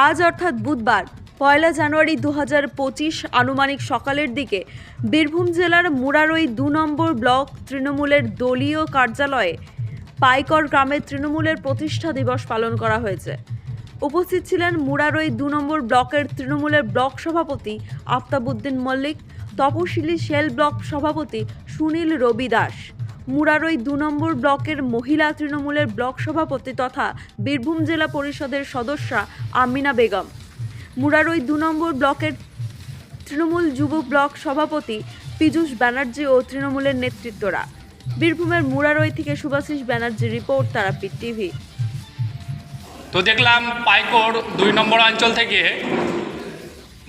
আজ অর্থাৎ বুধবার 1 জানুয়ারি 2025 আনুমানিক সকালের দিকে বীরভূম জেলার মুরারই 2 নম্বর ব্লক তৃণমূলের দলীয় কার্যালয়ে পাইকর গ্রামের তৃণমূলের প্রতিষ্ঠা দিবস পালন করা হয়েছে। উপস্থিত ছিলেন মুরারই 2 নম্বর ব্লকের তৃণমূলের ব্লক সভাপতি আফতাবউদ্দিন মল্লিক, তপশিলি সেল ব্লক সভাপতি সুনীল রবি দাস, মুরারই 2 নম্বর ব্লকের মহিলা তৃণমূলের ব্লক সভাপতি তথা বীরভূম জেলা পরিষদের সদস্যা আমিনা বেগম, মুরারই 2 নম্বর ব্লকের তৃণমূল যুব ব্লক সভাপতি পীযূষ ব্যানার্জি ও তৃণমূলের নেতৃত্বরা। বীরভূমের মুরারই থেকে সুভাষিস ব্যানার্জির রিপোর্ট, তারাপীঠ টিভি। তো দেখলাম পাইকর 2 নম্বর অঞ্চল থেকে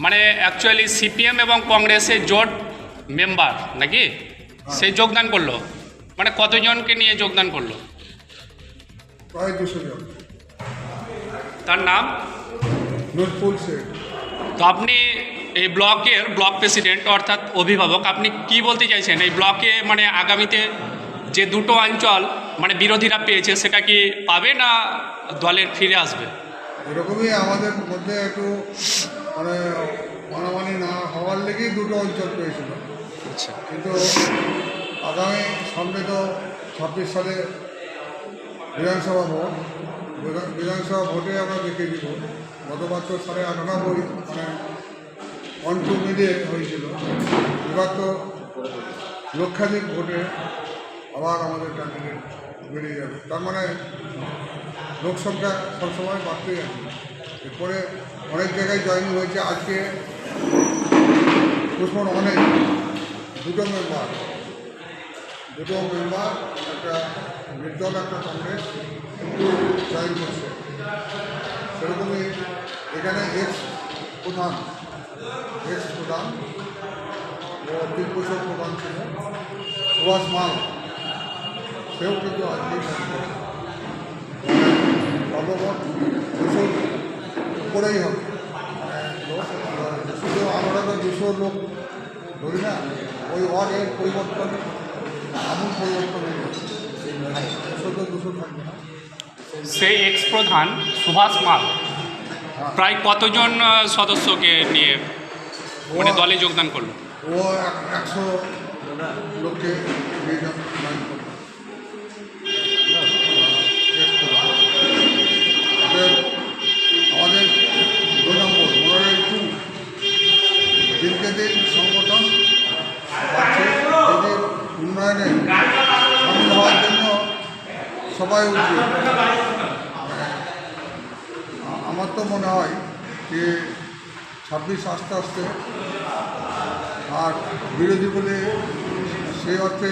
মানে অ্যাকচুয়ালি সিপিএম এবং কংগ্রেসের জোট মেম্বার নাকি সে যোগদান করলো, মানে কতজনকে নিয়ে যোগদান করলো? প্রায় 200 জন। তার নাম নজরুল শেখ। তো আপনি এই ব্লকের ব্লক প্রেসিডেন্ট অর্থাৎ অভিভাবক, আপনি কি বলতে চাইছেন এই ব্লকে মানে আগামীতে যে দুটো অঞ্চল মানে বিরোধীরা পেয়েছে সেটা কি পাবে না দলের ফিরে আসবে? এরকমই আমাদের মধ্যে একটু মানে মানামানি না হওয়ার লেগেই দুটো অঞ্চল পেয়েছিল। আচ্ছা, কিন্তু আগামী সামনে তো 26 সালে বিধানসভা ভোট, বিধানসভা ভোটে আমরা দেখে দিব। গতবার তো 98 মানে 1-2 মিলিয়ে হয়েছিল, এবার তো লক্ষাধিক ভোটে আবার আমাদের ক্যান্ডিডেট বেরিয়ে যাবে। তার মানে লোকসংখ্যা সবসময় বাড়তেই আছে। এরপরে অনেক জায়গায় জয়েনিং হয়েছে। আজকে কুসুম অনেক দুটো মেম্বার, একটা নির্দল একটা কংগ্রেস জয়েন করছে। সেরকমই এখানে এক্স প্রধান ও 3 বছর প্রধান ছিল সুভাষ মাল, সেও কিন্তু আজকেই সর্বমোট 200 উপরেই হবে। লোক শুধু আমরা তো 200 লোক ধরি না, ওই ওয়ার্ডের পরিবর্তন আমূল পরিবর্তন হয়ে যাবে। 200 থাকবে না। সেই এক্স প্রধান সুভাষ মাল প্রায় কতজন সদস্যকে নিয়ে মানে দলে যোগদান করলো? ও 100 লোককে নিয়ে যাবে। আমাদের 2 নম্বর মুরারই 2 দিনকে দিন সংগঠন বাড়ছে। এদের উন্নয়নে সামিল হওয়ার জন্য সবাই উঠবে। আমার তো মনে হয় যে 26 আস্তে আস্তে আর বিরোধী বলে সেই অর্থে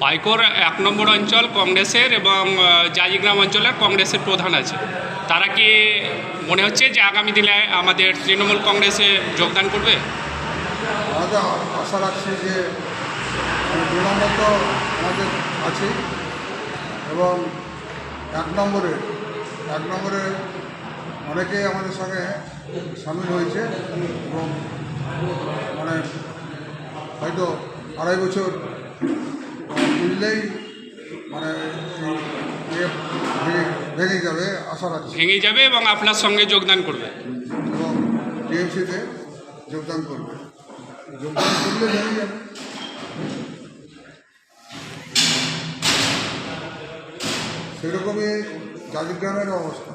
পাইকর 1 নম্বর অঞ্চল কংগ্রেসের এবং জাজিগ্রাম অঞ্চলের কংগ্রেসের প্রধান আছে, তারা কি মনে হচ্ছে যে আগামী দিনে আমাদের তৃণমূল কংগ্রেসে যোগদান করবে? আমাদের আশা রাখছি যে 2 নম্বর তো আমাদের আছে এবং 1 নম্বরে অনেকেই আমাদের সঙ্গে সামিল হয়েছে এবং মানে হয়তো 2.5 বছর তুললেই মানে ভেঙে যাবে আশা রাখছি। ভেঙে যাবে এবং আপনার সঙ্গে যোগদান করবে এবং টিএমসিতে যোগদান করবে। যোগদান করলে ভেঙে যাবে। সেরকমই জাজিগ্রামের অবস্থা।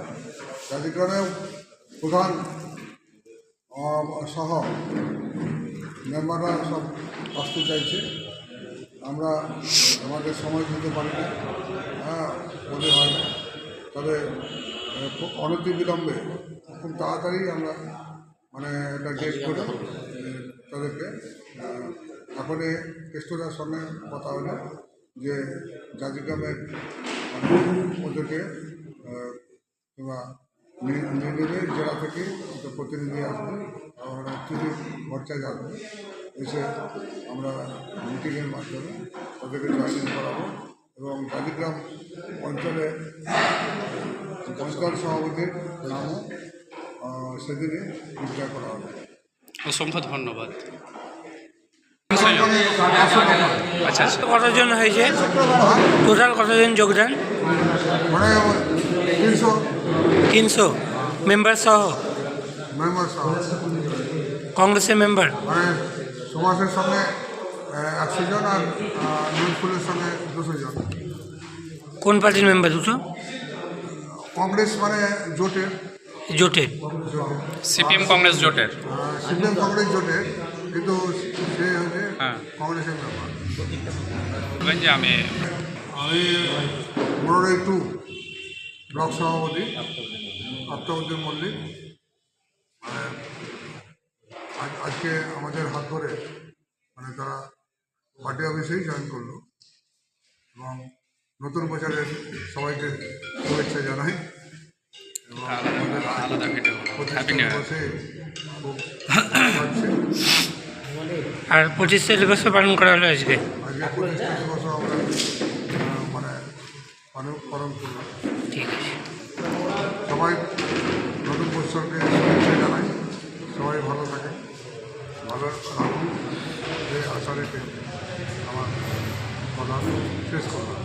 জাজিগ্রামেও প্রধান সহ মেম্বাররা সব আসতে চাইছে। আমরা আমাদের সময় দিতে পারি না, বলে হয় না। তবে অনতিবিলম্বে খুব তাড়াতাড়ি আমরা মানে একটা ডেট করে তাদেরকে এখনই কেষ্টদার সঙ্গে কথা হলো যে জাজিগ্রামের ওদেরকে কিংবা নিয়ে জেলা থেকে একটা প্রতিনিধি আসবে, আমরা টিভির ভরচায় আসবে, এসে আমরা মিটিংয়ের মাধ্যমে তাদেরকে জয়েনিং করাবো এবং জাজিগ্রাম অঞ্চলে অঞ্চল সভাপতির নামও সেদিনে বিচার করা হবে। অসংখ্য ধন্যবাদ। আচ্ছা, কতজন হয়েছে? টোটাল কতজন যোগদান? মানে 300 300 মেম্বার সহ, মেম্বার সহ। কংগ্রেসের মেম্বার। মানে সুভাষের সঙ্গে 100 জন আর নজরুলের সঙ্গে 200 জন। কোন পার্টির মেম্বার দুটো? কংগ্রেস মানে জোটের, জোটের। সিপিএম কংগ্রেস জোটের। সিপিএম কংগ্রেস জোটের, কিন্তু সে হচ্ছে হ্যাঁ। কংগ্রেসের মেম্বার। বলবেন যে আমি আমি মুরারই 2 ব্লক সভাপতি আত্মাউদ্দিন মল্লিক। মানে আজকে আমাদের হাত ধরে মানে তারা পার্টি অফিসেই জয়েন করলো এবং নতুন বছরের সবাইকে শুভেচ্ছা জানাই এবং আলাদা ভিডিও হ্যাপি প্রতিষ্ঠান নিউ ইয়ার। বসে খুব ভালো লাগছে। আর 25 দিবস পালন করা হলো আজকে। আজকে প্রতিষ্ঠা দিবস আমরা মানে পালন করলাম। ঠিক আছে। সবাই নতুন বছরকে শুভেচ্ছা জানাই, সবাই ভালো থাকে, ভালো রাখুন, এই আশা রেখে আমার কথা শেষ করলাম।